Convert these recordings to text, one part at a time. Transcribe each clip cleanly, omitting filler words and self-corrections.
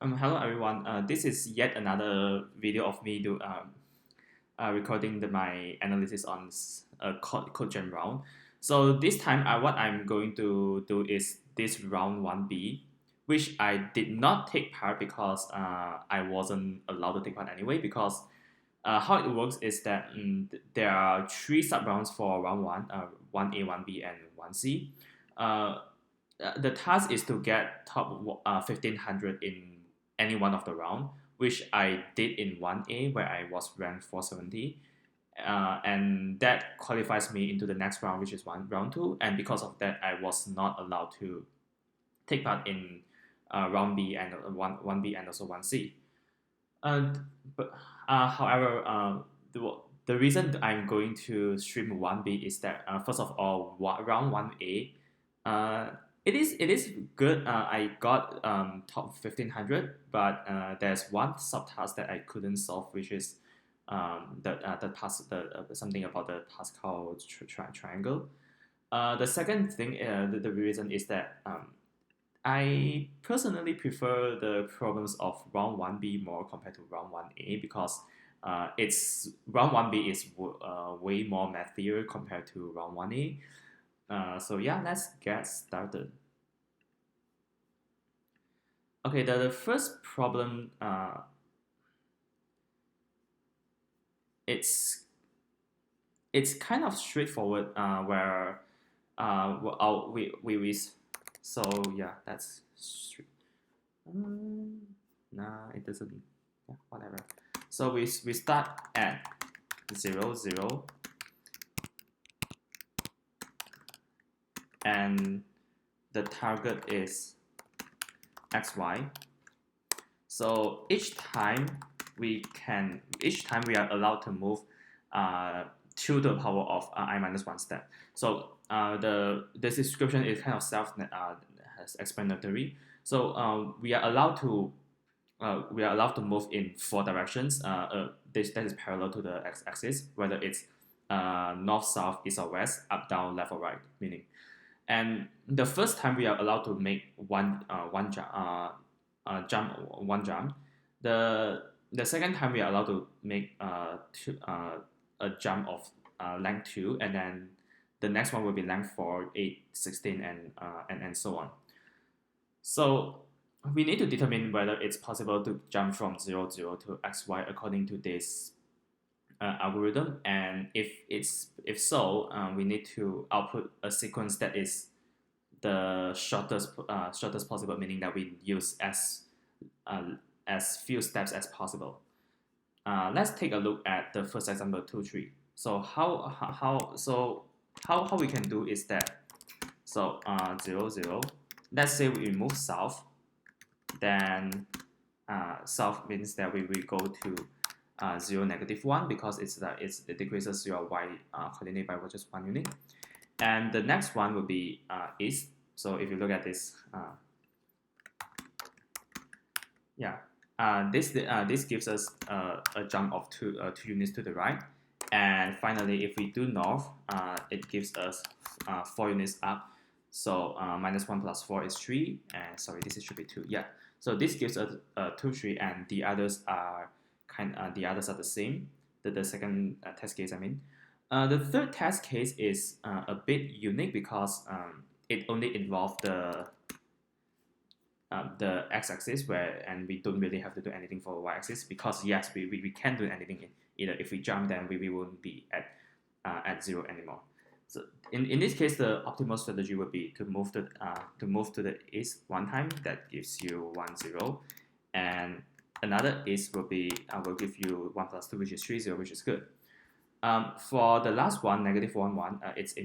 Hello everyone. This is yet another video of me recording my analysis on Codejam round. So this time, what I'm going to do is this round 1B, which I did not take part because I wasn't allowed to take part anyway. Because how it works is that there are three sub rounds for round 1A, 1B, and 1C. The task is to get top 1500 in any one of the round, which I did in 1A where I was ranked 470. And that qualifies me into the next round, which is round 2. And because of that, I was not allowed to take part in round B and 1B and also 1C. But however, the reason I'm going to stream 1B is that first of all, round 1A, it is good. I got top 1500, but there's one subtask that I couldn't solve, which is something about the task called triangle. The second thing, the reason is that I personally prefer the problems of round 1B more compared to round 1A because it's round 1B is way more math theory compared to round 1A. So yeah, let's get started. Okay, the first problem, it's kind of straightforward. Where we so yeah, that's nah, it doesn't. Yeah, whatever. So we start at 0, 0, and the target is xy. So each time we are allowed to move to the power of I minus 1 step. So the description is kind of self-explanatory. So we are allowed to move in 4 directions. That is parallel to the x-axis, whether it's north, south, east or west, up, down, left or right, meaning. And the first time we are allowed to make one jump. The second time we are allowed to make a jump of length 2, and then the next one will be length 4, 8, 16, and so on. So we need to determine whether it's possible to jump from 0, 0 to xy according to this algorithm, and if so, we need to output a sequence that is the shortest possible, meaning that we use as few steps as possible. Let's take a look at the first example 2, 3. So how we can do is that 0, 0. Let's say we move south, then south means that we will go to 0, -1 because it decreases your y coordinate by just 1 unit. And the next one will be east. So if you look at this, this gives us a jump of 2 units to the right. And finally, if we do north, it gives us 4 units up. So -1 plus 4 is 3, and sorry, this should be 2. Yeah. So this gives us 2, 3, and the others are the same. The second test case, I mean. The third test case is a bit unique because it only involves the x-axis, and we don't really have to do anything for y-axis because yes, we can do anything either. If we jump, then we won't be at 0 anymore. So in this case, the optimal strategy would be to move to the east one time. That gives you 1, 0, and another east will give you 1 plus 2, which is 3, 0, which is good. For the last one, -1, 1, it's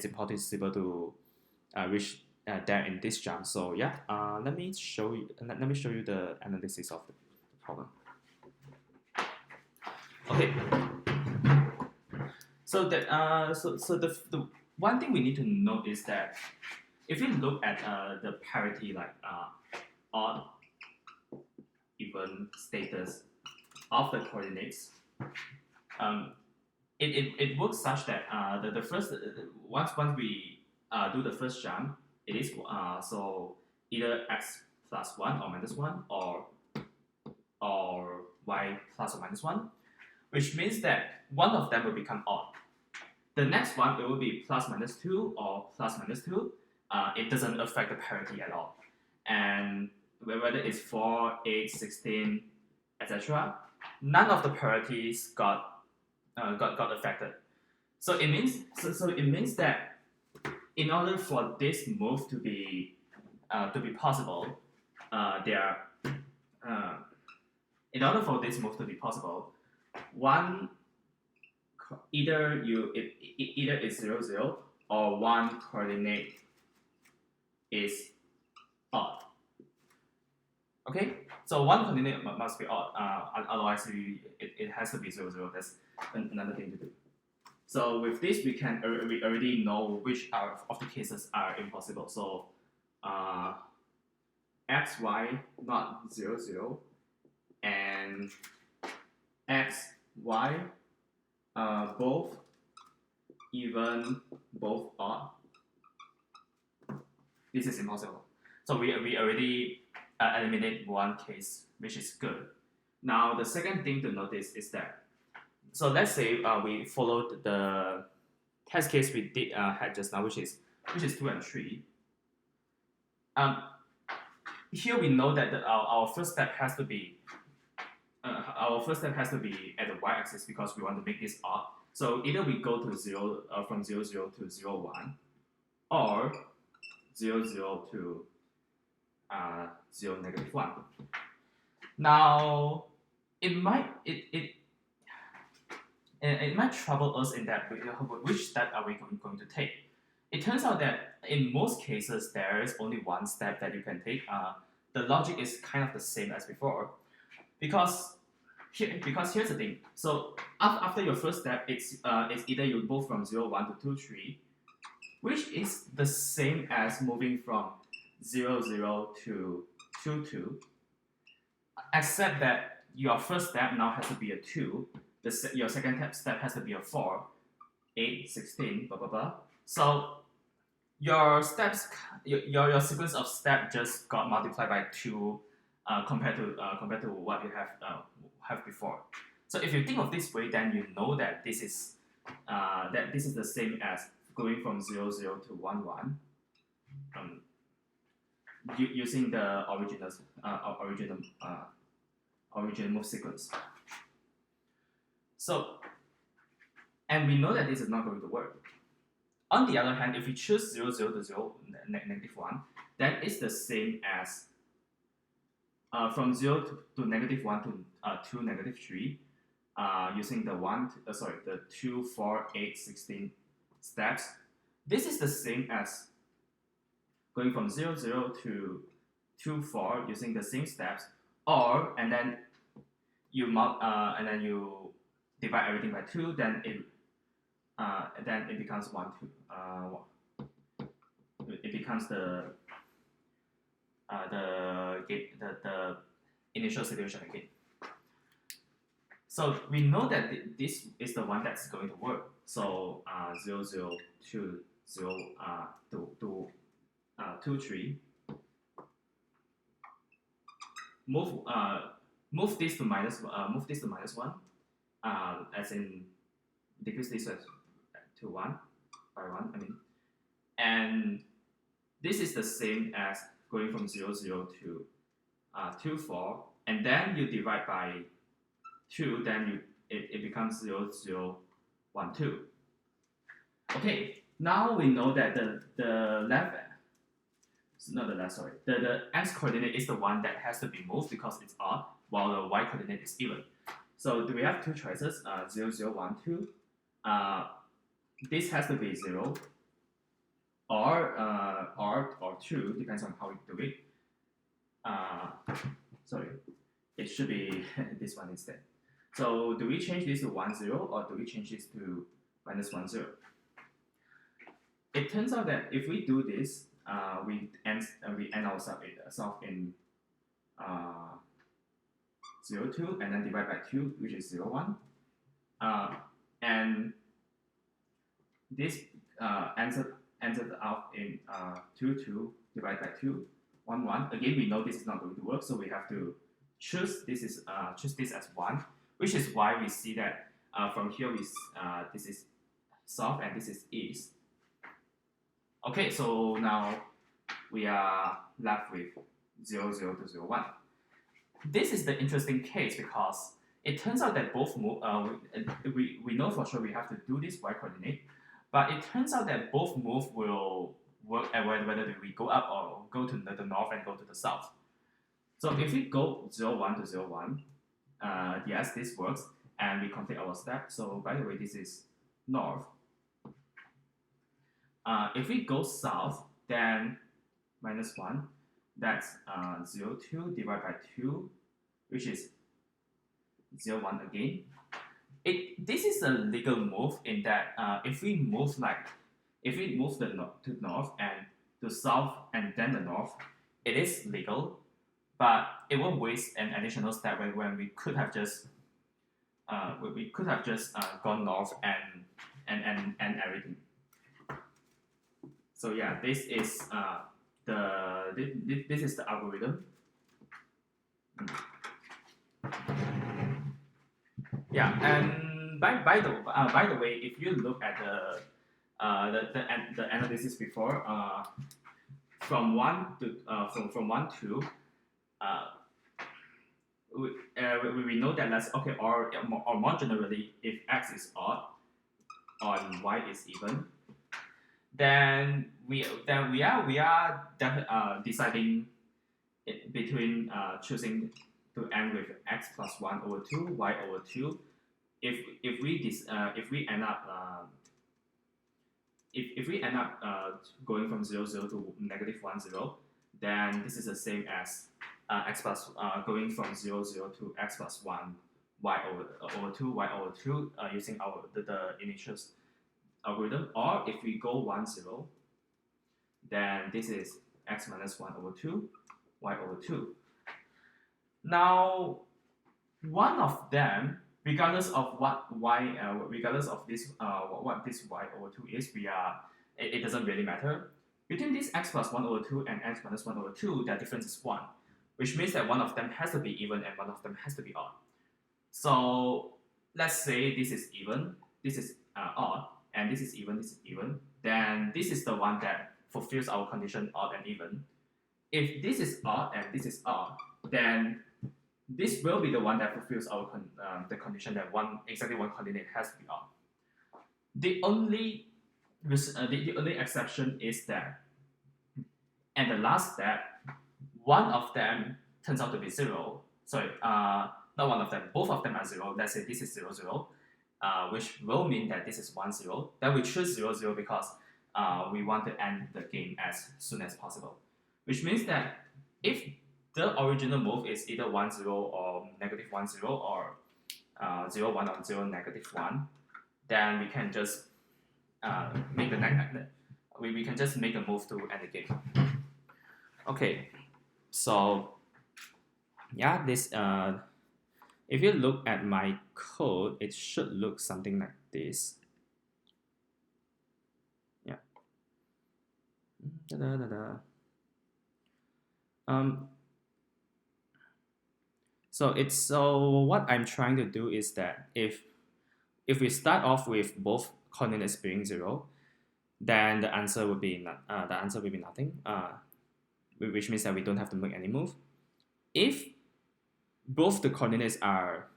impossible to reach there in this jump. So yeah, let me show you the analysis of the problem. Okay. So the one thing we need to note is that if you look at the parity, like odd, even status of the coordinates, it works such that the first once we do the first jump, it is so either x plus 1 or -1, or or y plus or minus 1, which means that one of them will become odd. The next one, it will be plus minus 2 or plus minus 2. It doesn't affect the parity at all. And whether it's 4, 8, 16, etc., none of the parities got affected. So it means that in order for this move to be possible, in order for this move to be possible, one either it's 0, 0, or one coordinate is odd. Okay, so one coordinate must be odd. Otherwise, it has to be 0, 0. That's another thing to do. So with this, we already know which of the cases are impossible. So x, y not 0, 0, and x, y both even, both odd. This is impossible. So we already eliminate one case, which is good. Now the second thing to notice is that, so let's say we followed the test case we did had just now, which is 2 and 3. Here we know that our first step has to be at the y-axis because we want to make this odd. So either we go to 0 from 0, 0 to 0, 1, or 0, 0 to 0, negative 1. Now it might trouble us in that which step are we going to take. It turns out that in most cases there is only one step that you can take. The logic is kind of the same as before, because here's the thing. So after your first step, it's either you move from 0, 1 to 2, 3, which is the same as moving from 0, 0 to 2, 2, except that your first step now has to be a 2, your second step has to be a 4, 8, 16, blah blah blah. So your steps, your sequence of steps just got multiplied by 2 compared to what you have before. So if you think of this way, then you know that this is the same as going from 0, 0 to 1, 1, using the original move sequence. So, and we know that this is not going to work. On the other hand, if we choose 0, 0 to 0, negative 1, then it's the same as from 0 to negative 1 to 2, negative 3, using the 2, 4, 8, 16 steps. This is the same as going from 0, 0 to 2, 4 using the same steps, and then you divide everything by 2, then it becomes 1, 2. It becomes the initial situation again. So we know that this is the one that's going to work. So 0, 0 to 0 to 2, 3. Move this to minus 1. As in decrease this to 1 by 1. I mean, and this is the same as going from 0, 0 to 2, 4, and then you divide by 2, then it becomes 0, 0, 1, 2. Okay, now we know that the x coordinate is the one that has to be moved because it's odd, while the y coordinate is even. So do we have two choices? 0, 0, 1, 2. This has to be 0, or 2, depends on how we do it. Sorry, it should be this one instead. So do we change this to 1, 0, or do we change this to minus 1, 0? It turns out that if we do this, we end ourselves in 0, 2, and then divide by 2, which is 0, 1. And this ends up in 2, 2 divided by 2, 1, 1. Again, we know this is not going to work, so we have to choose this as 1, which is why we see that from here this is south and this is east. Okay, so now we are left with 0, 0 to 0, 1. This is the interesting case because it turns out that both move, we know for sure we have to do this y coordinate, but it turns out that both move will work at whether we go up or go to the north and go to the south. So if we go 0, 1 to 0, 1, yes, this works, and we complete our step. So by the way, this is north. If we go south, then minus 1, that's 0, 2 divided by 2, which is 0, 1 again. This is a legal move in that if we move to north and to south and then the north, it is legal, but it won't waste an additional step when we could have just gone north and everything. So yeah, this is this is the algorithm. Yeah, and by the way, if you look at the analysis before, from 1 to we know that or more generally, if x is odd or y is even, then we are deciding between choosing to end with x plus 1 over 2, y over 2. If we end up going from 0, 0 to negative 1, 0, then this is the same as x plus going from 0, 0 to x plus 1, y over 2, y over 2 using the initial algorithm. Or if we go 1, 0, then this is x minus 1 over 2, y over 2. Now, one of them, regardless of this what this y over 2 is, it doesn't really matter. Between this x plus 1 over 2 and x minus 1 over 2, the difference is 1, which means that one of them has to be even and one of them has to be odd. So let's say this is even, this is odd, and this is even, then this is the one that fulfills our condition odd and even. If this is odd and this is odd, then this will be the one that fulfills our the condition that exactly one coordinate has to be odd. The only exception is that, and the last step, one of them turns out to be 0. Sorry, not one of them, both of them are 0. Let's say this is 0, 0, which will mean that this is 1, 0. Then we choose 0, 0 because we want to end the game as soon as possible. Which means that if the original move is either 1, 0 or negative 1, 0 or 0, 1 or 0, negative 1, then we can just make we can just make a move to end the game. Okay, so yeah, this if you look at my code, it should look something like this. Yeah. So what I'm trying to do is that if we start off with both coordinates being 0, then the answer would be nothing. Which means that we don't have to make any move. If both the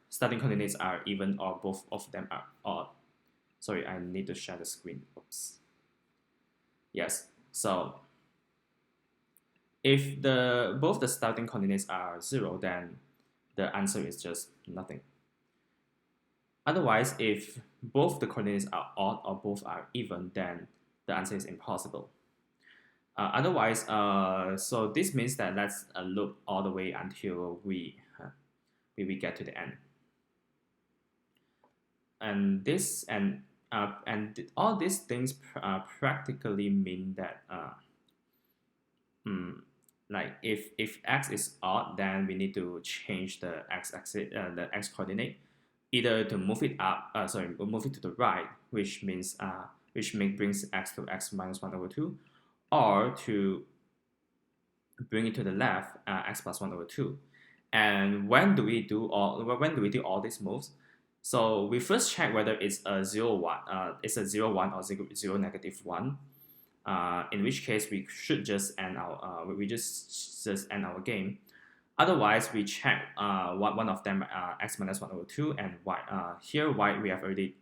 starting coordinates are even or both of them are odd. Sorry, I need to share the screen. Oops. Yes. So if both the starting coordinates are 0, then the answer is just nothing. Otherwise, if both the coordinates are odd or both are even, then the answer is impossible. Otherwise, so this means that let's loop all the way until we get to the end. And all these things practically mean that like if x is odd, then we need to change the x-axis, the x coordinate, either to move it up, move it to the right, which means brings x to x minus 1 over 2, or to bring it to the left, x plus 1 over 2. And when do we do all these moves? So we first check whether it's a 0 1, it's a 0 1 or 0 -1. In which case we should just end our just end our game. Otherwise, we check what one of them x minus 1 over 2 and y. Here y we have already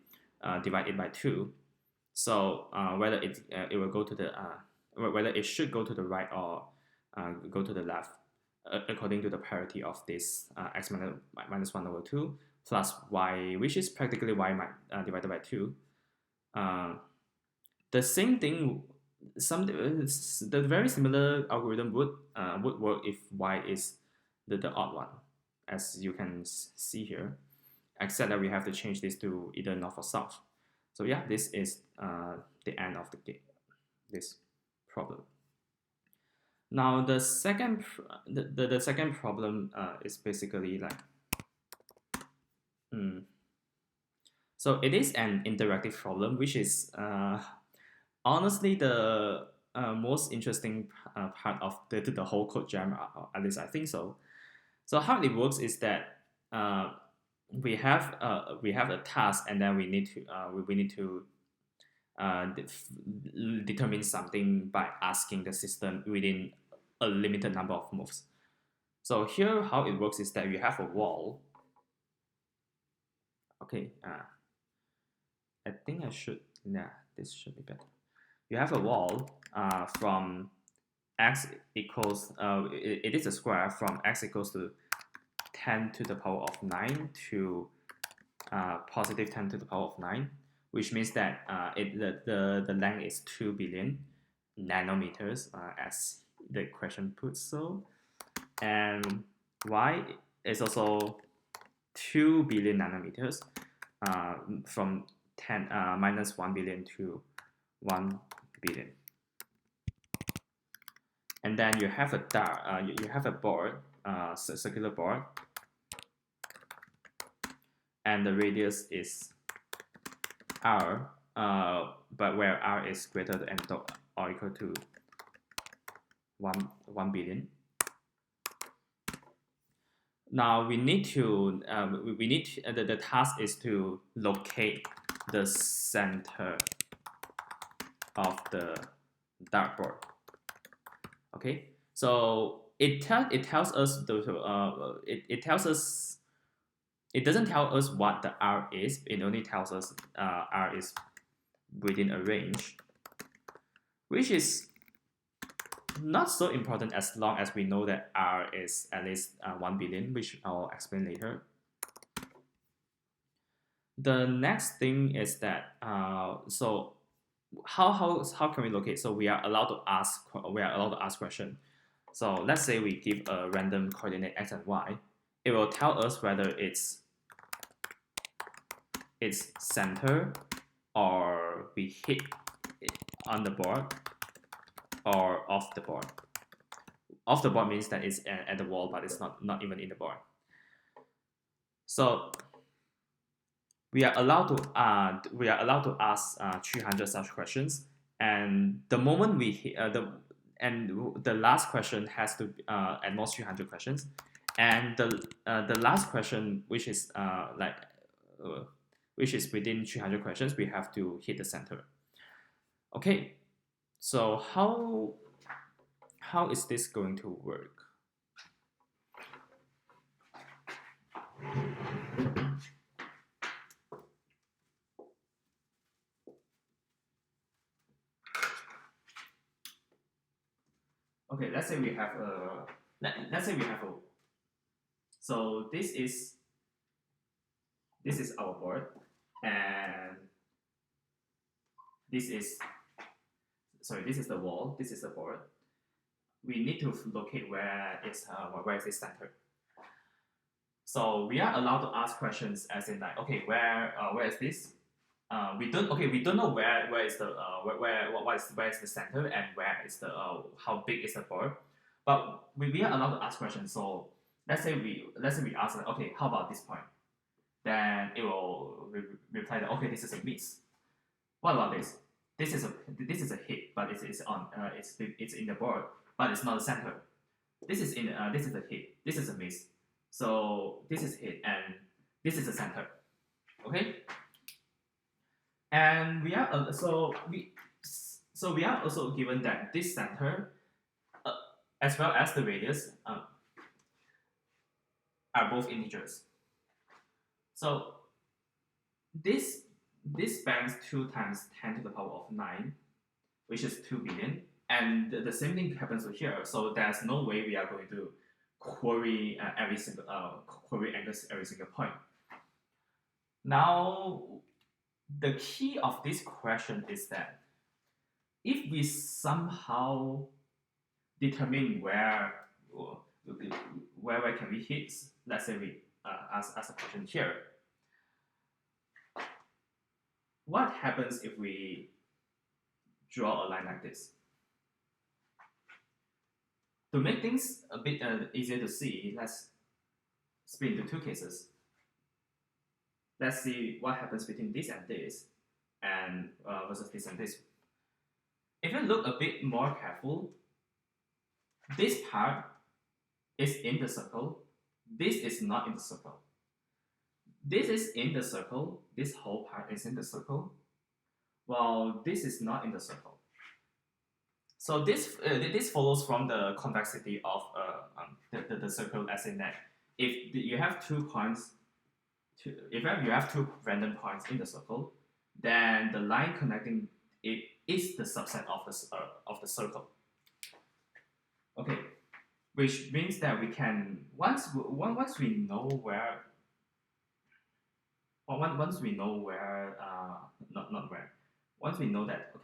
divided by 2. So whether it will go to the whether it should go to the right or go to the left according to the parity of this x minus 1 over 2 plus y, which is practically y divided by 2. The same thing, the very similar algorithm would work if y is the odd one, as you can see here, except that we have to change this to either north or south. So yeah, this is the end of this problem. Now the second the second problem is basically like so it is an interactive problem, which is honestly the most interesting part of the whole Codejam, at least I think so. So how it works is that we have a task, and then we need to determine something by asking the system within a limited number of moves. So here how it works is that you have a wall. Okay, I think this should be better. You have a wall from x equals, it is a square from x equals to 10 to the power of 9 to positive 10 to the power of 9, which means that the length is 2 billion nanometers, as the question puts so, and y is also 2 billion nanometers from 10 minus 1 billion to 1 billion. And then you have you have a board, circular board, and the radius is r, but where r is greater than or equal to 1 billion. Now we need to the task is to locate the center of the dartboard. Okay, so it tells us it doesn't tell us what the r is. It only tells us r is within a range, which is not so important as long as we know that r is at least 1 billion, which I'll explain later. The next thing is that so how can we locate? So we are allowed to ask question. So let's say we give a random coordinate x and y. It will tell us whether it's center, or we hit it on the board, or off the board. Off the board means that it's at the wall, but it's not even in the board. So we are allowed to ask 300 such questions, and the moment we hit the last question has to at most 300 questions, and the last question, which is within 300 questions, we have to hit the center. Okay, so how is this going to work? Okay, let's say we have a so this is our board, and this is the wall, this is the board. We need to locate where is this center. So we are allowed to ask questions as in like, okay, where is this? We don't know where is the where is the center, and where is the how big is the board, but we are allowed to ask questions. So let's say we ask like, okay, how about this point? Then it will reply that, okay, this is a miss. What about this? This is a hit, but it's in the board, but it's not the center. This is a hit. This is a miss. So this is it, and this is the center. Okay, and we are we are also given that this center as well as the radius are both integers. So this spans 2 times 10 to the power of 9, which is 2 billion. And the same thing happens here. So there's no way we are going to query every single angles every single point. Now, the key of this question is that if we somehow determine where can we hit, let's say we ask a question here. What happens if we draw a line like this? To make things a bit easier to see, let's split into 2 cases. Let's see what happens between this and this, and versus this and this. If you look a bit more careful, this part is in the circle. This is not in the circle. This is in the circle. This whole part is in the circle, while this is not in the circle. So this follows from the convexity of the circle as in that if you have 2 points, if you have 2 random points in the circle, then the line connecting it is the subset of the circle. Okay, which means that we can once we know where once we know that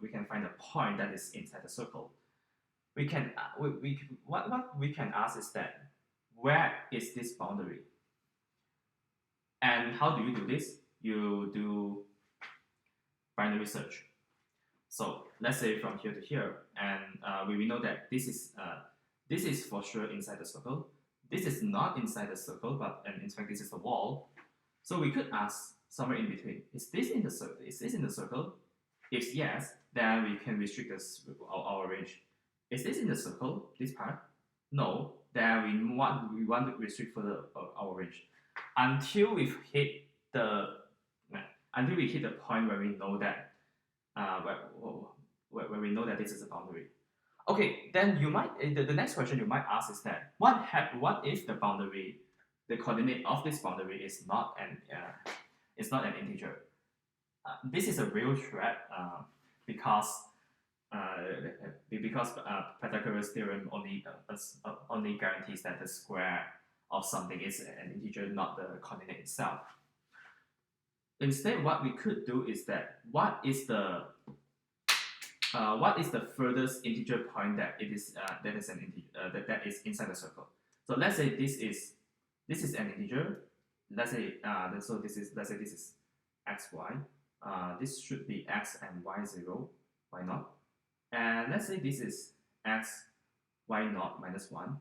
we can find a point that is inside the circle, we can what we can ask is that where is this boundary? And how do you do this? You do binary search. So let's say from here to here, and we know that this is for sure inside the circle. This is not inside the circle, but in fact this is the wall. So we could ask somewhere in between. Is this in the circle? Is this in the circle? If yes, then we can restrict our range. Is this in the circle? This part? No. Then we want to restrict further our range until we hit the point where we know that where we know that this is a boundary. Okay, then you might the next question you might ask is that what if the boundary, the coordinate of this boundary is not an integer? This is a real threat because Pythagoras theorem only guarantees that the square of something is an integer, not the coordinate itself. Instead, what we could do is that what is the furthest integer point that it is that is an integer that is inside the circle? So let's say this is an integer. Let's say this is xy. This should be x and y0, y0. And let's say this is x y0 minus 1.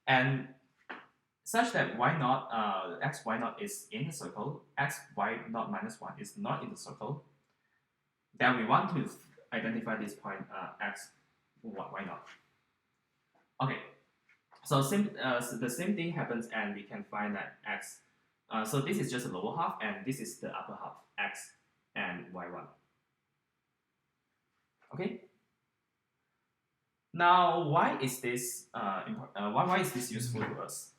And such that y0 x y0 is in the circle, x y0 minus 1 is not in the circle. Then we want to identify this point x y0. Okay, so the same thing happens, and we can find that x. So this is just the lower half, and this is the upper half, x and y1. Okay. Now, why is this why is this useful to us?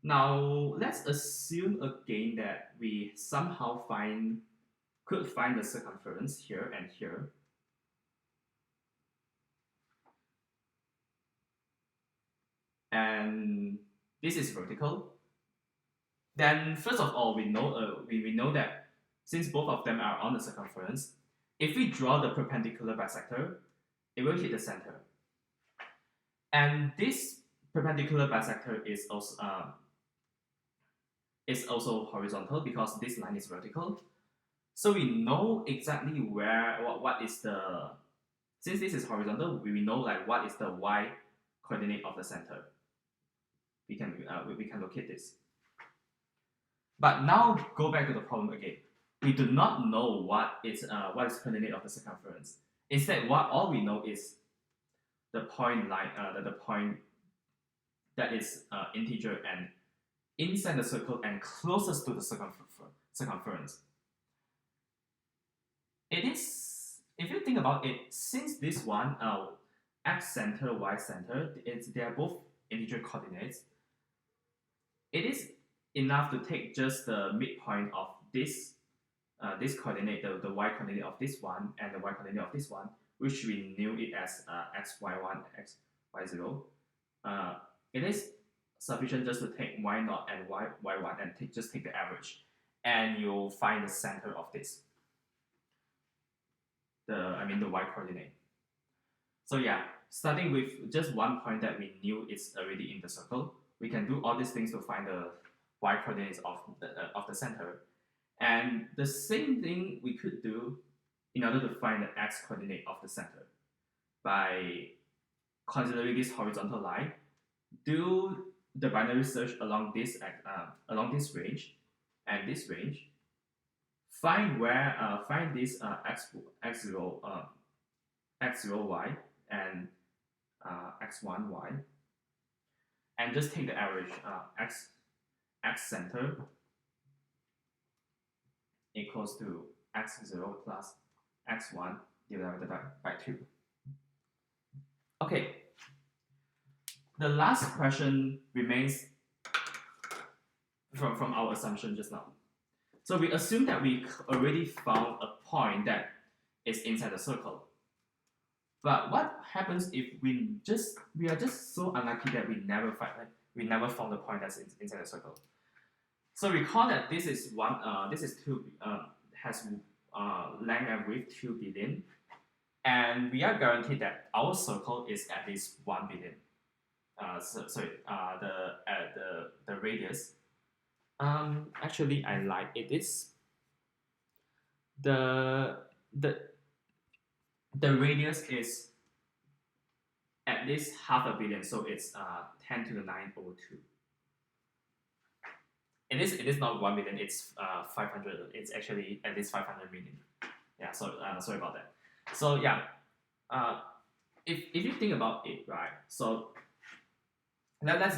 Now, let's assume again that we somehow could find the circumference here and here. And this is vertical. Then first of all, we know that since both of them are on the circumference, if we draw the perpendicular bisector, it will hit the center. And this perpendicular bisector is also horizontal because this line is vertical. So we know exactly what is the, since this is horizontal, we know like what is the y coordinate of the center. We can locate this. But now go back to the problem again. We do not know what is coordinate of the circumference. Instead, all we know is the point line, the point that is integer and inside the circle and closest to the circumference. It is, if you think about it, since this one, x center, y center, they are both integer coordinates, it is enough to take just the midpoint of this this coordinate, the y coordinate of this one and the y coordinate of this one, which we knew it as xy1, xy0. It is sufficient just to take y0 and y1 and just take the average, and you'll find the center of this. The y coordinate. So yeah, starting with just one point that we knew is already in the circle, we can do all these things to find the y coordinates of the center. And the same thing we could do in order to find the x coordinate of the center by considering this horizontal line. Do the binary search along this range and this range. Find this x0 y and x1 y, and just take the average x center equals to x0 plus x1 divided by 2. Okay, the last question remains from our assumption just now. So we assume that we already found a point that is inside the circle. But what happens if we are just so unlucky that we never found the point that's inside the circle? So recall that this is has length and width 2 billion, and we are guaranteed that our circle is at least 1 billion. The radius. Actually, I like it is the radius is at least 500 million, so it's 10 to the 9 over 2. It is not 1 million, it's 500. It's actually at least 500 million. Yeah, so sorry about that. So yeah, if you think about it, right? So let's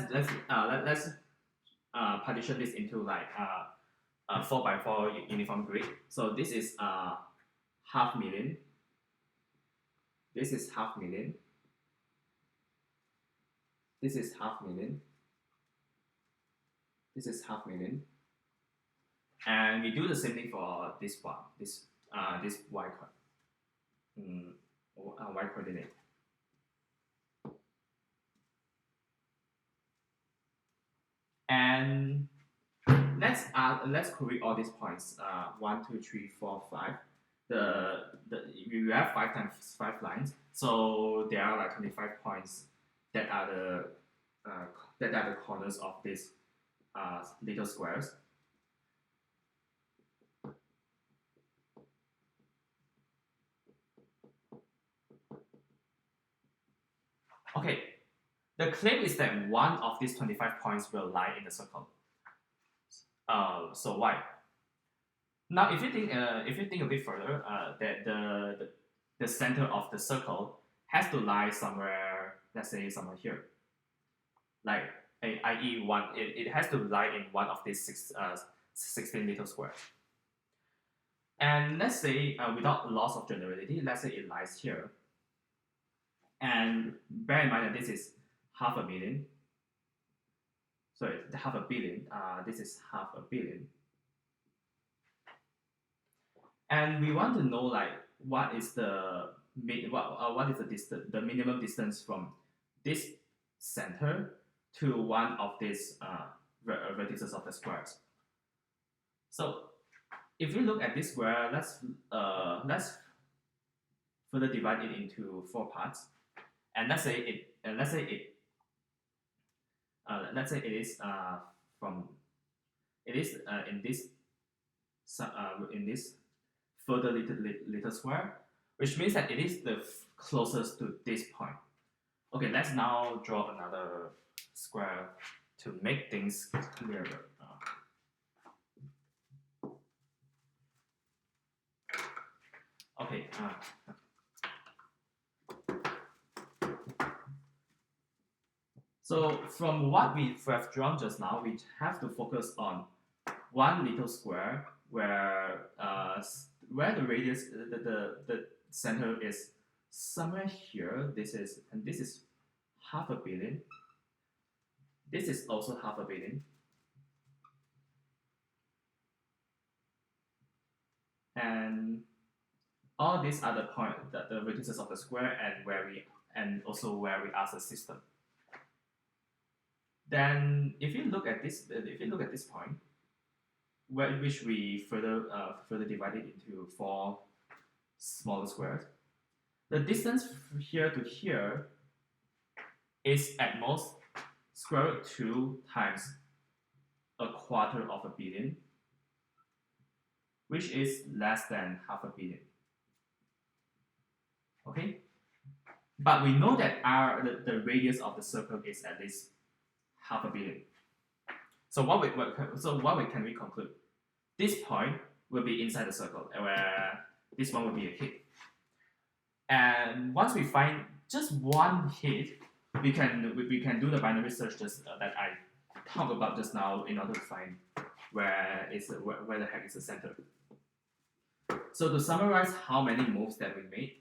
partition this into like 4x4 uniform grid. So this is 500,000. This is 500,000. This is 500,000. This is 500,000. And we do the same thing for this one. This y coordinate. And let's query all these points. 1, 2, 3, 4, 5. We have 5 times 5 lines, so there are like 25 points that are the corners of these little squares. Okay, the claim is that one of these 25 points will lie in the circle. So why? Now, if you think a bit further, that the center of the circle has to lie somewhere. Let's say somewhere here, like i.e. it has to lie in one of these 16 little squares. And let's say without loss of generality, let's say it lies here. And bear in mind that this is 500 million. Sorry, 500 billion. This is 500 billion. And we want to know like what is the minimum distance from this center to one of these vertices of the squares. So if you look at this square, let's further divide it into 4 parts, and let's say it is in this further little square, which means that it is the closest to this point. Okay, let's now draw another square to make things clearer. So from what we have drawn just now, we have to focus on one little square where the radius, the center is somewhere here. This is half a billion. This is also half a billion. And all these are the vertices of the square and also where we ask the system. Then if you look at this point, which we further divided into 4 smaller squares, the distance here to here is at most square root 2 times a quarter of a billion, which is less than half a billion. Okay, but we know that the radius of the circle is at least half a billion. So what can we conclude? This point will be inside the circle, where this one will be a hit. And once we find just one hit, we can do the binary search that I talked about just now in order to find where the heck is the center. So to summarize how many moves that we made,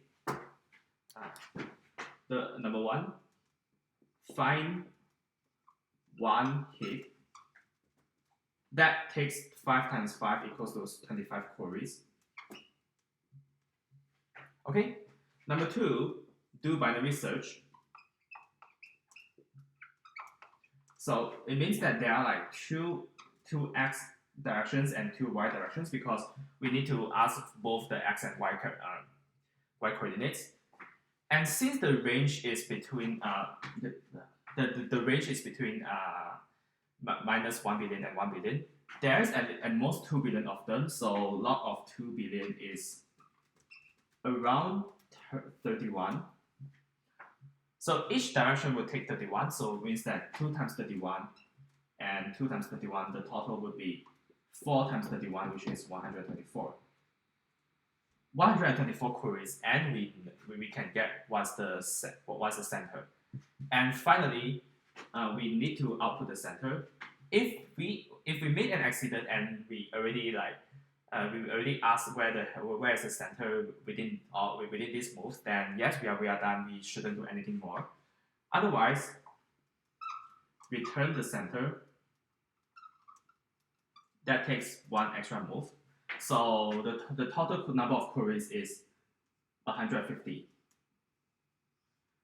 the number 1, find one hit. That takes 5 times 5 equals to 25 queries. Okay. Number 2, do binary search. So it means that there are like two x directions and 2 y directions, because we need to ask both the x and y coordinates. And since the range is between the range is between minus 1 billion and 1 billion, there is at most 2 billion of them. So log of 2 billion is around 31. So each direction will take 31. So it means that 2 times 31 and 2 times 31, the total would be 4 times 31, which is 124. 124 queries, and we can get what's the center. And finally, we need to output the center. If we made an accident and we already asked where is the center within this move, then yes, we are done. We shouldn't do anything more. Otherwise, return the center. That takes 1 extra move. So the total number of queries is 150,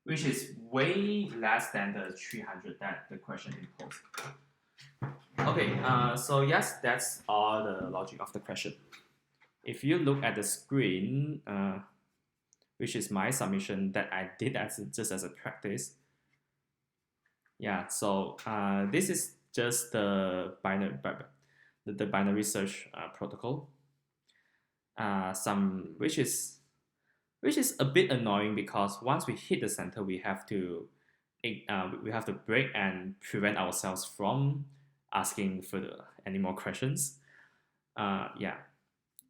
which is way less than the 300 that the question imposed. Okay, so yes, that's all the logic of the question. If you look at the screen, which is my submission that I did just as a practice. Yeah, so this is just the binary search protocol. Which is a bit annoying, because once we hit the center, we have to break and prevent ourselves from asking for any more questions. Yeah,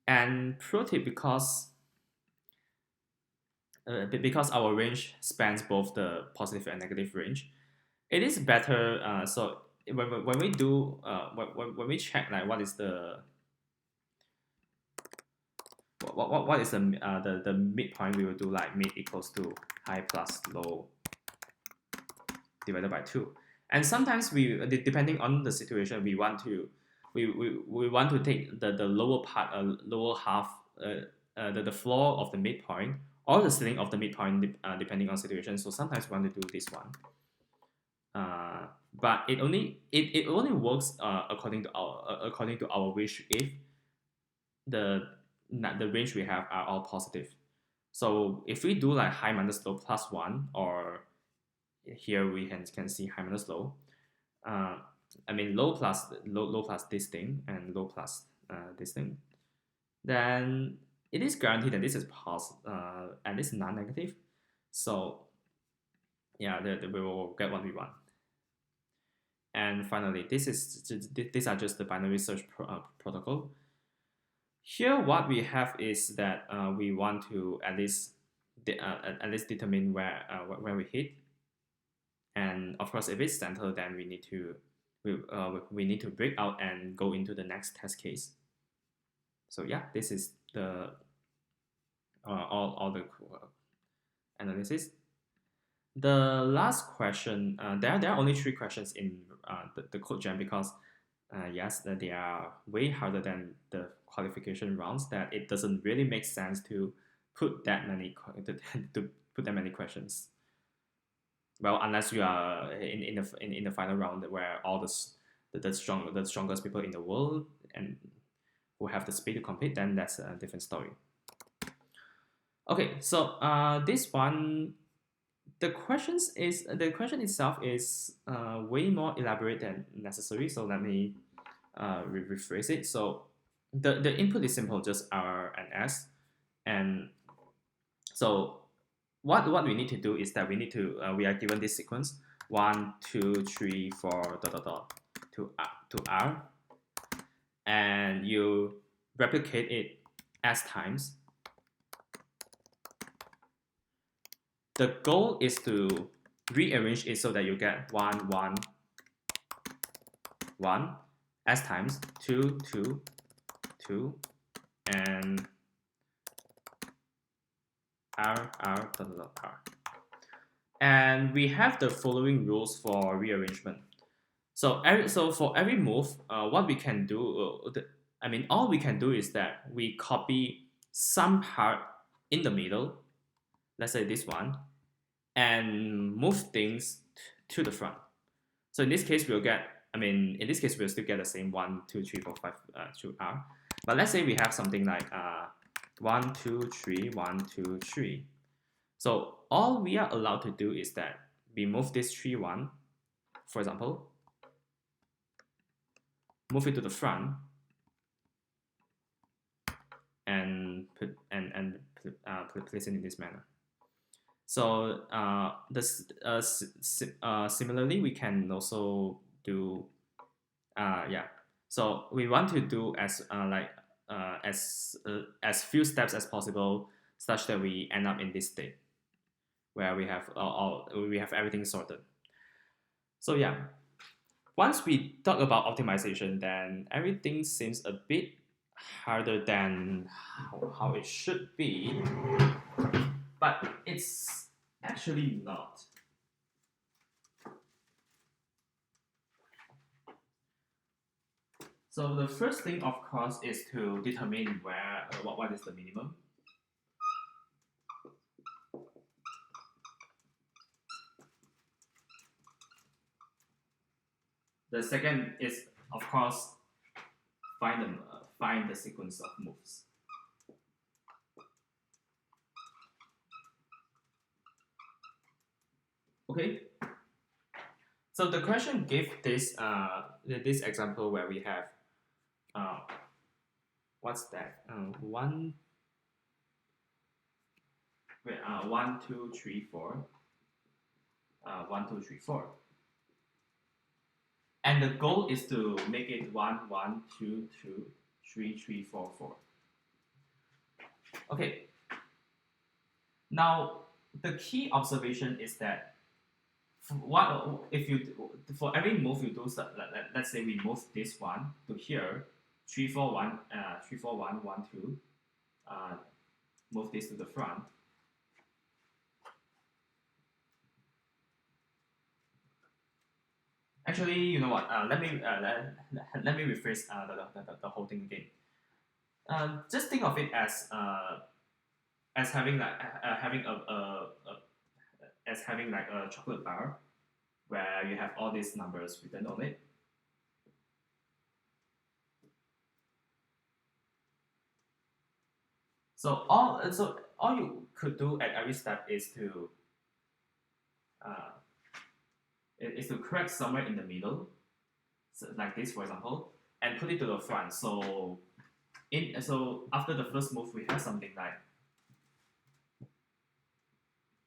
and pro tip, because our range spans both the positive and negative range, it is better. So when we do when we check like what is the midpoint, we will do like mid equals to high plus low divided by 2. And sometimes depending on the situation, we want to take the lower part, lower half, the floor of the midpoint, or the ceiling of the midpoint, depending on situation. So sometimes we want to do this one. But it only works according to our wish if the range we have are all positive. So if we do like high minus low plus 1, or here we can see high minus low, I mean low plus this thing and low plus this thing, then it is guaranteed that this is at least non-negative. So yeah, we will get what we want. And finally, these are just the binary search protocol. Here, what we have is that we want to at least determine where we hit, and of course, if it's center, then we need to break out and go into the next test case. So yeah, this is the all the analysis. The last question, there are only 3 questions in the Codejam because yes, that they are way harder than the qualification rounds. That it doesn't really make sense to put that many to put that many questions. Well, unless you are in the final round where all the strongest people in the world and who have the speed to compete, then that's a different story. Okay, so this one, the question itself is way more elaborate than necessary. So let me rephrase it. So the input is simple, just R and S, and so what we need to do is that we are given this sequence 1, 2, 3, 4 dot dot dot to R, and you replicate it S times. The goal is to rearrange it so that you get 1, 1, 1 S times 2, 2, 2, and R, R, dot, dot, R. And we have the following rules for rearrangement. So for every move, what we can do, all we can do is that we copy some part in the middle, let's say this one, and move things to the front. So in this case, we'll still get the same 1, 2, 3, 4, 5 to R. But let's say we have something like 1, 2, 3, 1, 2, 3. So all we are allowed to do is that we move this 3, 1, for example, move it to the front, and place it in this manner. So similarly, we can also do So we want to do as few steps as possible, such that we end up in this state where we have everything sorted. So yeah, once we talk about optimization, then everything seems a bit harder than how it should be, but it's actually not. So the first thing, of course, is to determine what is the minimum. The second is, of course, find the sequence of moves. Okay. So the question gave this example where we have what's that? 1, 2, 3, 4. 1, 2, 3, 4. And the goal is to make it 1, 1, 2, 2, 3, 3, 4, 4. Okay. Now the key observation is that for every move you do, let's say we move this one to here, 3, 4, 1, 3, 4, 1, 1, 2, move this to the front. Actually, you know what? Let me rephrase the whole thing again. Just think of it as having a chocolate bar where you have all these numbers written on it. So all you could do at every step is to correct somewhere in the middle, so like this, for example, and put it to the front. So after the first move, we have something like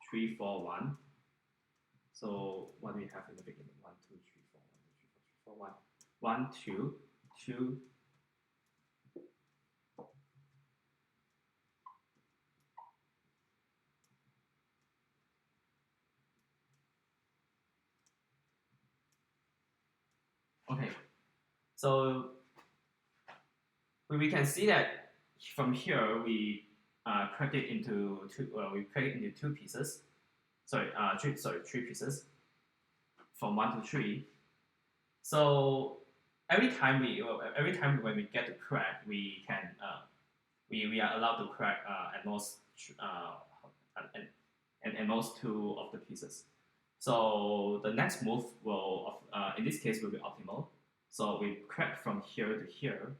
3, 4, 1. So what do we have in the beginning? 1, 2, 3, 4, 1, 2, 3, 4, 1, 2, 2, Okay, so we can see that from here we crack it into two pieces. Sorry, three pieces from 1 to 3. So every time when we get to crack, we can we are allowed to crack at most at most 2 of the pieces. So the next move will in this case will be optimal. So we crack from here to here,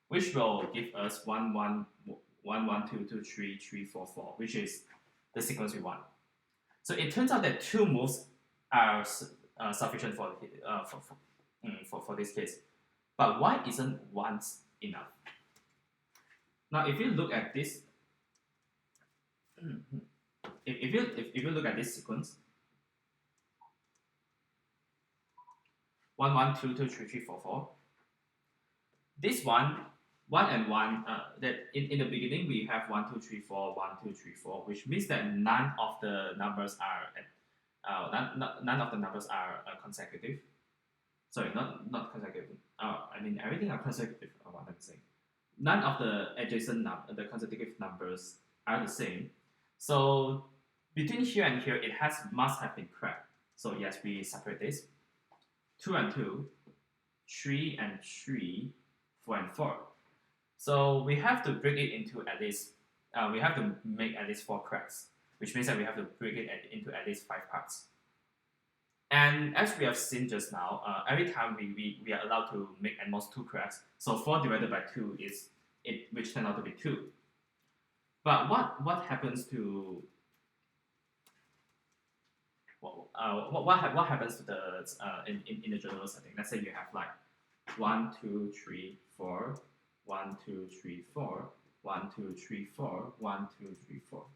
which will give us 1 1 1 1 2 2 3 3 4 4, which is the sequence we want. So it turns out that 2 moves are sufficient for this case. But why isn't once enough? Now, if you look at this, if you look at this sequence, 1 1 2 2 3 3 4 4. This one and 1 that in the beginning we have 1 2 3 4 1 2 3 4, which means that none of the numbers are none of the numbers are consecutive. Sorry, not consecutive. I mean everything are consecutive. What I'm saying. None of the the consecutive numbers are the same. So between here and here, it must have been cracked. So yes, we separate this. 2 and 2, 3 and 3, 4 and 4. So we have to break it into at least. We have to make at least 4 cracks, which means that we have to break it into at least 5 parts. And as we have seen just now, every time we are allowed to make at most 2 cracks. So 4 divided by 2 is which turned out to be 2. But what happens to what happens to the in the general setting? Let's say you have like 1 2 3 4, 1 2 3 4, 1 2 3 4, 1 2 3 4.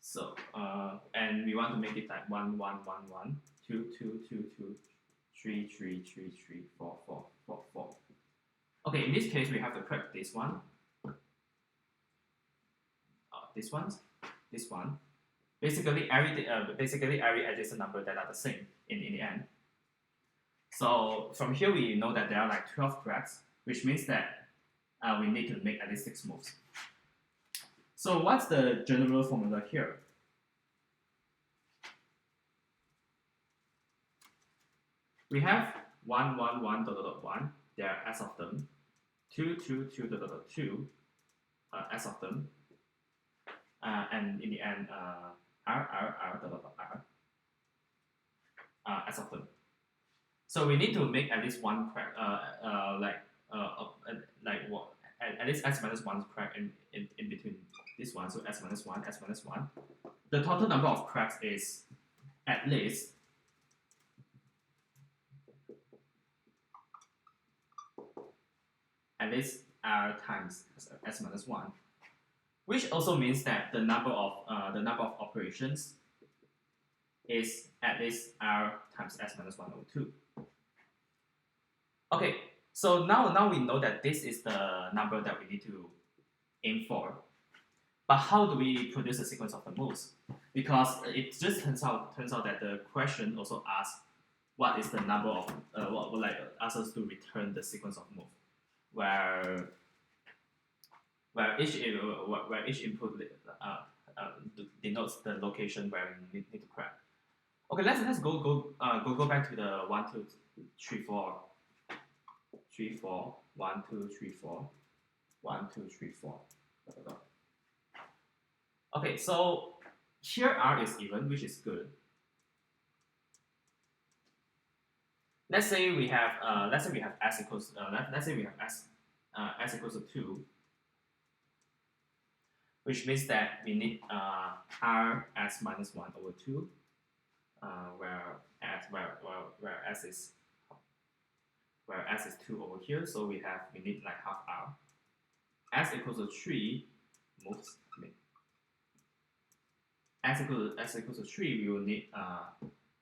So and we want to make it like 1 1 1 1, 2 2 2 2, 3 3 3 3 4 4 4 4. Okay, in this case we have to crack this one, this one. Basically every adjacent number that are the same in the end. So from here we know that there are like 12 cracks, which means that we need to make at least 6 moves. So what's the general formula here? We have 1 1 1 dot dot 1. There are s of them. 2 2 2 dot dot 2. S of them. And in the end, r dot dot r. S of them. So we need to make at least 1 crack. At least s minus 1 crack in between this one. So s minus 1, s minus 1. The total number of cracks is at least r times s minus 1, which also means that the number of operations is at least r times s minus 1 over 2. Okay, so now we know that this is the number that we need to aim for. But how do we produce a sequence of the moves? Because it just turns out that the question also asks what is the number of asks us to return the sequence of move, where each input denotes the location where we need to crack. Okay, let's go back to the 1 2 3 4 3 4 1 2 3 4 1 2 3 4. Okay, so here r is even, which is good. Let's say we have s equals let's say we have s equals to 2, which means that we need r s minus 1 over 2, where s is 2 over here, so we need like half r. S equals to 3 moves. S equals to 3, we will need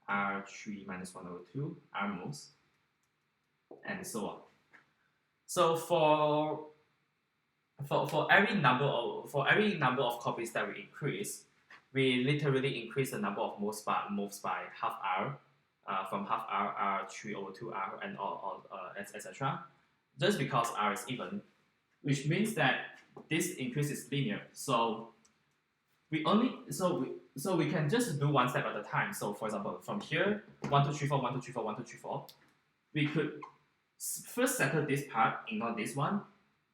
r3 minus 1 over 2, r moves, and so on. So for every number of copies that we increase, we literally increase the number of moves by half r, from half r, r3 over 2r, and all etc. Just because r is even, which means that this increase is linear. So we can just do one step at a time. So for example, from here, 1, 2, 3, 4, 1, 2, 3, 4, 1, 2, 3, 4, we could first settle this part, ignore this one,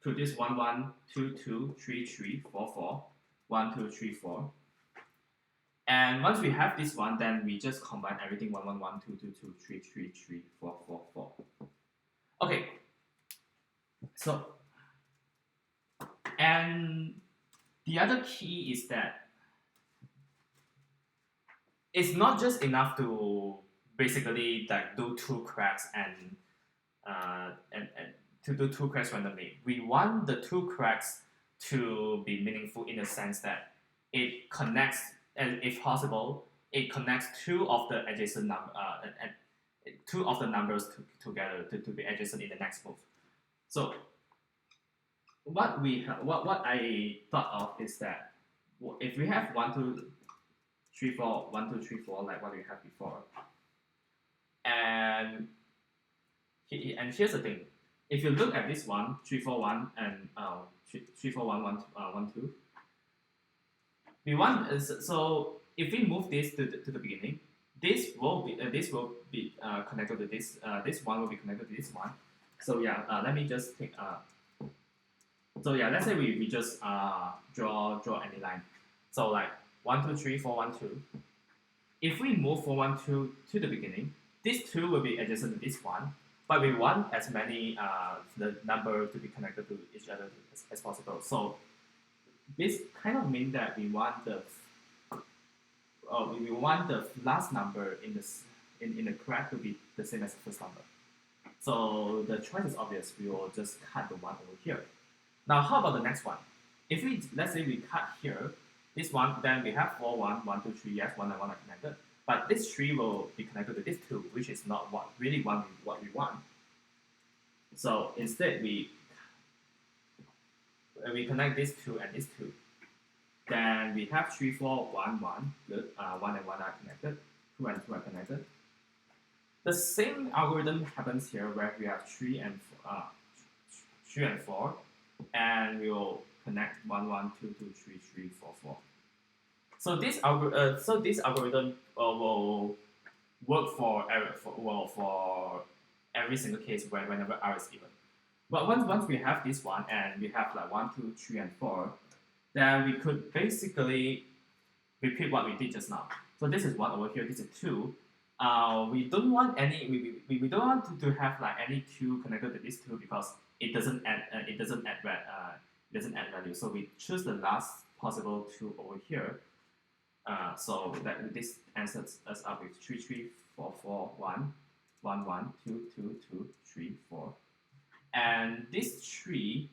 produce 1, 1, 2, 2, 3, 3, 4, 4, 1, 2, 3, 4. And once we have this one, then we just combine everything 1, 1, 1, 2, 2, 2, 3, 3, 3, 4, 4, 4. Okay. So, and the other key is that it's not just enough to basically like do two cracks and to do two cracks randomly. We want the two cracks to be meaningful in the sense that it connects, and if possible, it connects two of the adjacent numbers together to be adjacent in the next move. So what I thought of is that if we have 1, 2, 3, 4, 1, 2, 3, 4, like what we had before, and here's the thing: if you look at this one, 3, 4, 1, and 3, 4, 1, 1, 2, we want so if we move this to the beginning, this will be connected to this. This one will be connected to this one. So yeah, let me just take so yeah, let's say we just draw any line. So like 1, 2, 3, 4, 1, 2. If we move 4, 1, 2 to the beginning, this 2 will be adjacent to this one, but we want as many the number to be connected to each other as possible. So this kind of means that we want the last number in the crack to be the same as the first number. So the choice is obvious. We will just cut the one over here. Now, how about the next one? If we, let's say we cut here, this one, then we have 4, 1, 1, 2, 3, yes, 1 and 1 are connected. But this 3 will be connected to this 2, which is not what we want. So instead, we connect this 2 and this 2. Then we have 3, 4, 1, 1. Good. 1 and 1 are connected. 2 and 2 are connected. The same algorithm happens here where we have 3 and 4, and we will connect 1, 1, 2, 2, 3, 3, 4, 4. So this algorithm will work for every single case whenever r is even. But once we have this one and we have like 1, 2, 3, and 4, then we could basically repeat what we did just now. So this is 1 over here. This is 2. We don't want any. We don't want to have like any 2 connected to this 2 because it doesn't add value. So we choose the last possible 2 over here. So that this answers us up with 3, 3, 4, 4, 1, 1, 1, 2, 2, 2, 3, 4. And this 3,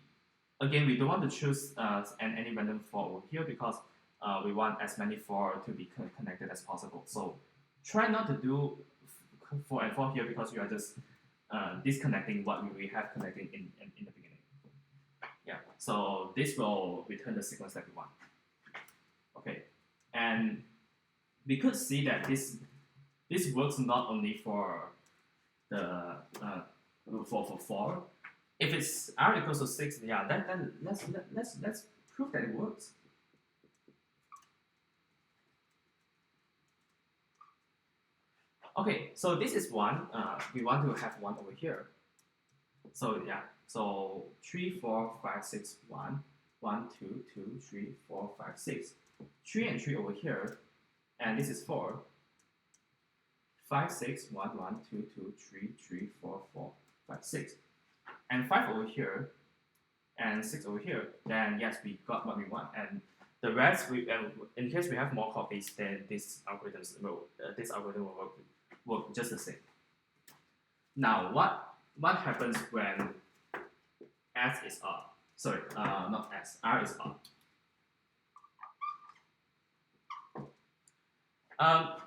again, we don't want to choose any random 4 over here because we want as many 4 to be connected as possible. So try not to do 4 and 4 here because you are just disconnecting what we have connecting in the beginning. Yeah, so this will return the sequence that we want. Okay, and we could see that this works not only for the for 4. If it's r equals to 6, yeah, then let's prove that it works. Okay, so this is 1. We want to have 1 over here. So yeah, so 3, 4, 5, 6, 1, 1, 2, 2, 3, 4, 5, 6. 3 and 3 over here, and this is 4. 5, 6, 1, 1, 2, 2, 3, 3, 4, 4, 5, 6. And 5 over here, and 6 over here, then yes, we got what we want. And the rest, in case we have more copies, then this algorithm will work just the same. Now, what happens when S is odd? Sorry, not S, R is odd.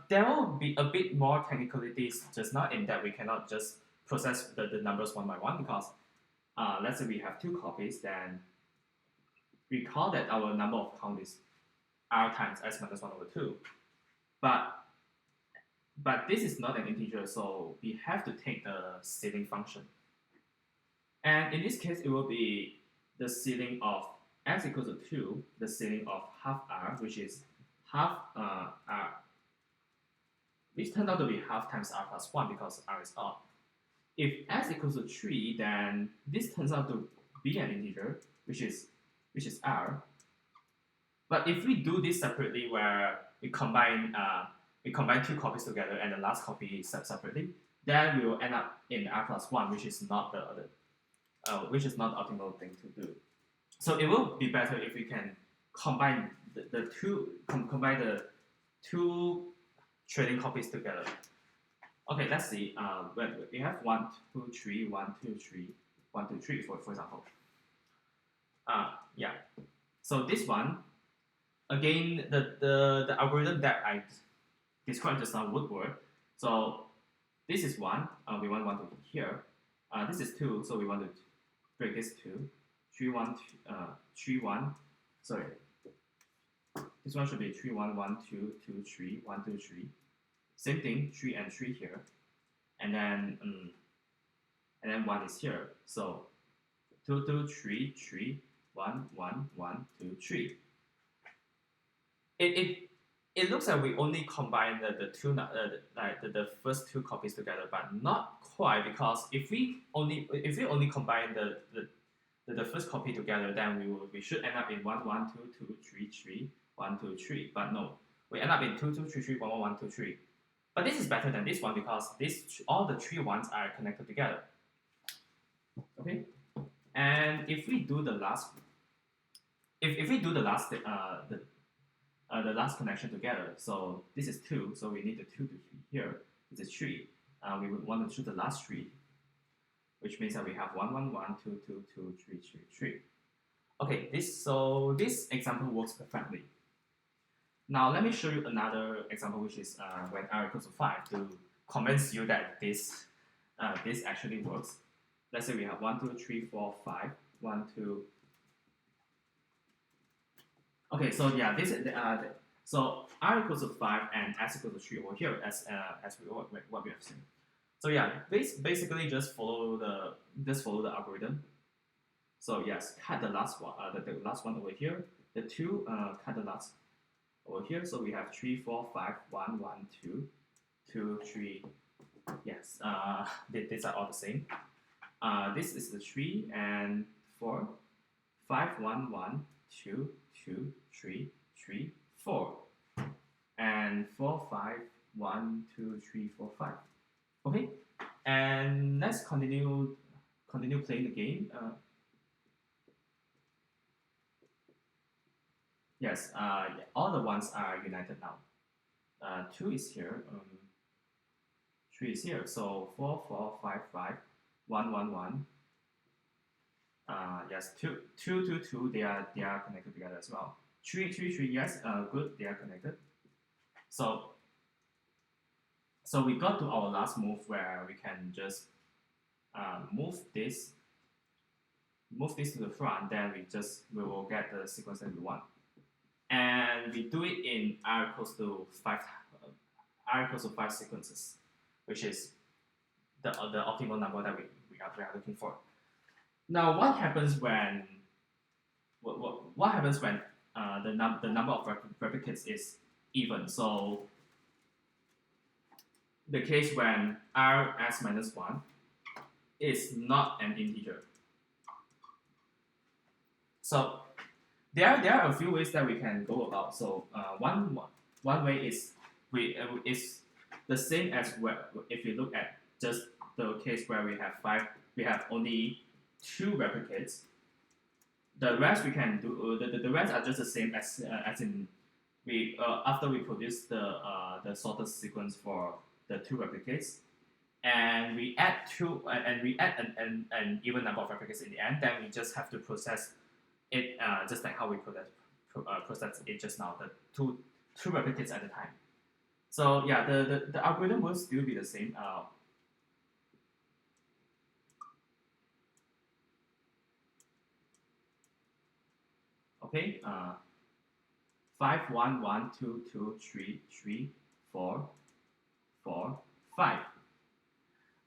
There will be a bit more technicalities just now in that we cannot just process the numbers one by one because let's say we have 2 copies, then recall that our number of count is r times s minus 1 over 2. But this is not an integer, so we have to take the ceiling function. And in this case, it will be the ceiling of x equals to 2, the ceiling of half r, which is half r, which turned out to be half times r plus 1 because r is odd. If x equals to 3, then this turns out to be an integer, which is r. But if we do this separately, where we combine two copies together and the last copy separately, then we will end up in r plus 1, which is not the optimal thing to do. So it will be better if we can combine the two trading copies together. Okay, let's see. We have 1, 2, 3, 1, 2, 3, 1, 2, 3, for example. Yeah. So this one, again, the algorithm that I described just now would work. So this is 1. We want 1 to be here. This is 2, so we want to break this 2. 3, 1, 3, 1. Sorry. This one should be 3, 1, 1, 2, 2, 3, 1, 2, 3. Same thing, 3 and 3 here. And then 1 is here. So 2, 2, 3, 3, 1, 1, 1, 2, 3. It looks like we only combine the first two copies together, but not quite, because if we only combine the first copy together, then we should end up in 1, 1, 2, 2, 3, 3, 1, 2, 3. But no, we end up in 2, 2, 3, 3, 1, 1, 1, 2, 3. But this is better than this one because all the 3 ones are connected together. Okay, and if we do the last, if we do the last the last connection together, so this is 2, so we need the 2 to be here. This is 3. We would want to choose the last 3, which means that we have 1, 1, 1, 2, 2, 2, 3, 3, 3. Okay, this example works perfectly. Now let me show you another example, which is when r equals to 5, to convince you that this actually works. Let's say we have 1, 2, 3, 4, 5, 1, 2. Okay, so yeah, this is so r equals to 5 and s equals to 3 over here, as what we have seen. So yeah, basically just follow the algorithm. So yes, cut the last one, the last one over here. The 2 cut the last over here. So we have 3, 4, 5, 1, 1, 2, 2, 3. Yes, these are all the same. This is the 3 and 4, 5, 1, 1, 2, 2, 3, 3, 4, and 4, 5, 1, 2, 3, 4, 5. Okay, and let's continue playing the game. Yes, all the ones are united now. 2 is here, 3 is here, so 4, 4, 5, 5, 1, 1, 1. Yes, 2, 2, 2, 2, they are connected together as well. 3, 3, 3, yes, good, they are connected. So we got to our last move where we can just move this to the front, then we will get the sequence that we want. And we do it in r equals to 5 sequences, which is the optimal number that we are looking for. Now, what happens when the number of replicates is even? So the case when rs minus 1 is not an integer. So there are a few ways that we can go about. So one way is the same as if you look at just the case where we have only 2 replicates. The rest we can do. The rest are just the same as in we after we produce the sorted sequence for the 2 replicates, and we add an even number of replicates in the end. Then we just have to process it just like how we process it just now, the two replicates at a time. So yeah, the algorithm will still be the same. Okay. 5, 1, 1, 2, 2, 3, 3, 4, 4, 5.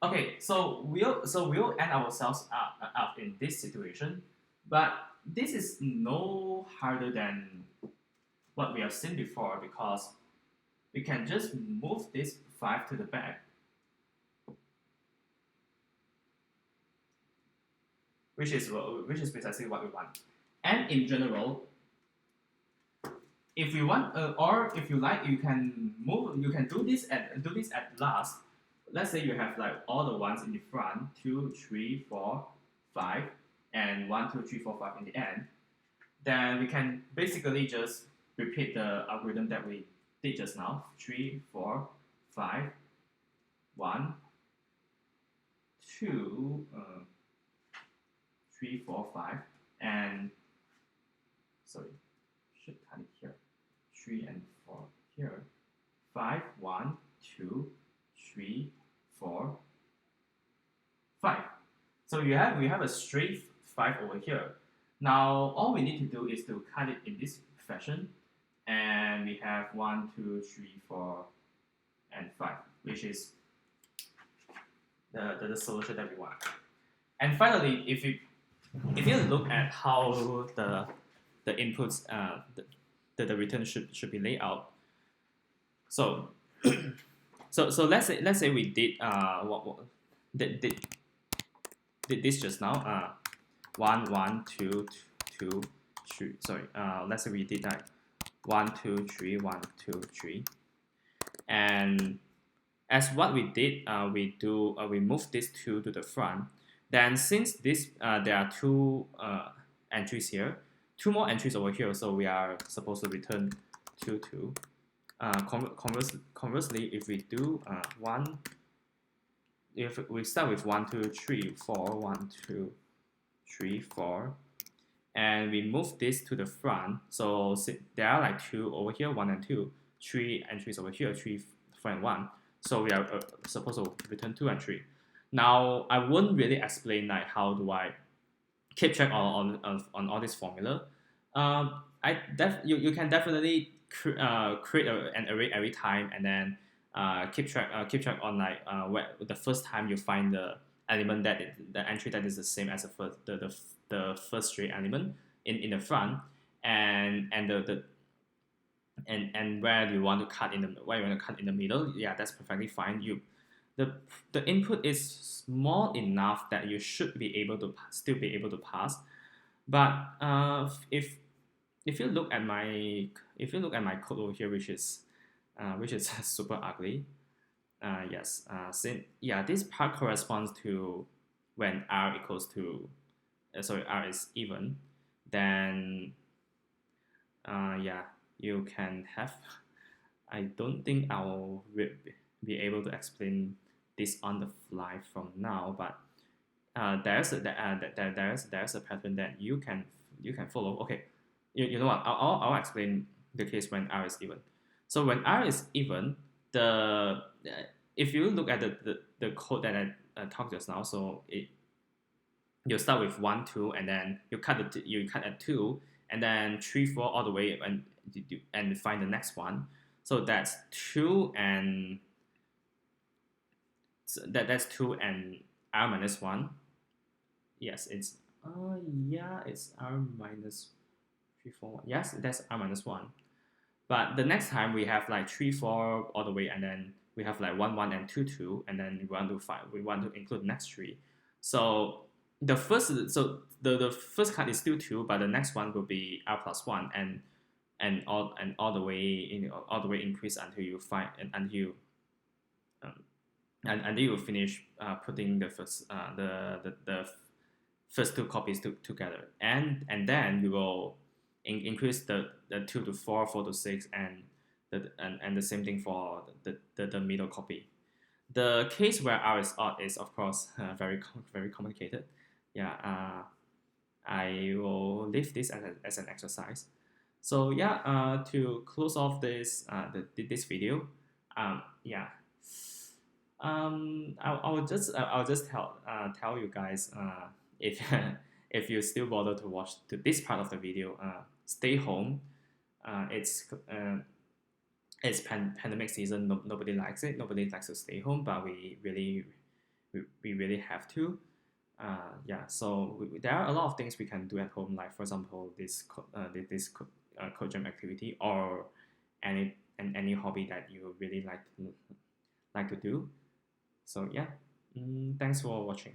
Okay, so we'll end ourselves up in this situation, but this is no harder than what we have seen before because we can just move this 5 to the back, which is precisely what we want. And in general, if you want, or if you like, you can do this at last. Let's say you have like all the ones in the front, 2, 3, 4, 5, and 1, 2, 3, 4, 5 in the end. Then we can basically just repeat the algorithm that we did just now. 3, 4, 5, 1, 2, 3, 4, 5, and sorry, should cut it here. 3 and 4 here. 5, 1, 2, 3, 4, 5. So we have a straight 5 over here. Now all we need to do is to cut it in this fashion, and we have 1, 2, 3, 4, and 5, which is the solution that we want. And finally, if you look at how the inputs the return should be laid out. So so let's say we did did this just now 1 1 2 2 3. Sorry, let's say we did like 1 2 3 1 2 3, and as what we did, we move this 2 to the front. Then since this there are two entries here, 2 more entries over here, so we are supposed to return 2 2. Conversely, if we do 1, if we start with 1 2 3 4 1 2 3 4, and we move this to the front, so there are like 2 over here, 1 and 2, 3 entries over here, 3 4 and 1. So we are supposed to return 2 and 3. Now I won't really explain like how do I keep track on all this formula. You can definitely create an array every time, and then keep track on like where the first time you find the element the entry that is the same as the first string element in the front, and where you want to cut in the middle. Yeah, that's perfectly fine. The input is small enough that you should be able to still be able to pass. But if you look at my code over here, which is super ugly. Yes. This part corresponds to when r equals to r is even. Then you can have. I don't think I'll be able to explain this on the fly from now, but there's a pattern that you can follow. Okay, you know what? I'll explain the case when r is even. So when r is even, if you look at the code that I talked just now, so you start with 1 2, and then you cut at 2, and then 3 4 all the way, and find the next one. So that's 2 and that's 2 and r minus 1. Yes, it's it's r minus 3 4 1. Yes, that's r minus 1. But the next time we have like 3 4 all the way, and then we have like 1 1 and 2 2, and then we want to include the next 3. So the first cut is still 2, but the next one will be r plus 1, and all the way increase until you find until you finish putting the first two copies together, and then you will increase the 2 to 4, 4 to 6, and the same thing for the middle copy. The case where r is odd is of course very complicated. Yeah, I will leave this as an exercise. So yeah, to close off this video, I'll just tell you guys, if if you still bother to watch this part of the video, stay home, It's pandemic season. Nobody likes it. Nobody likes to stay home, but we really have to. Yeah, so there are a lot of things we can do at home, like for example, Codejam activity, or any hobby that you really like to do. So yeah, thanks for watching.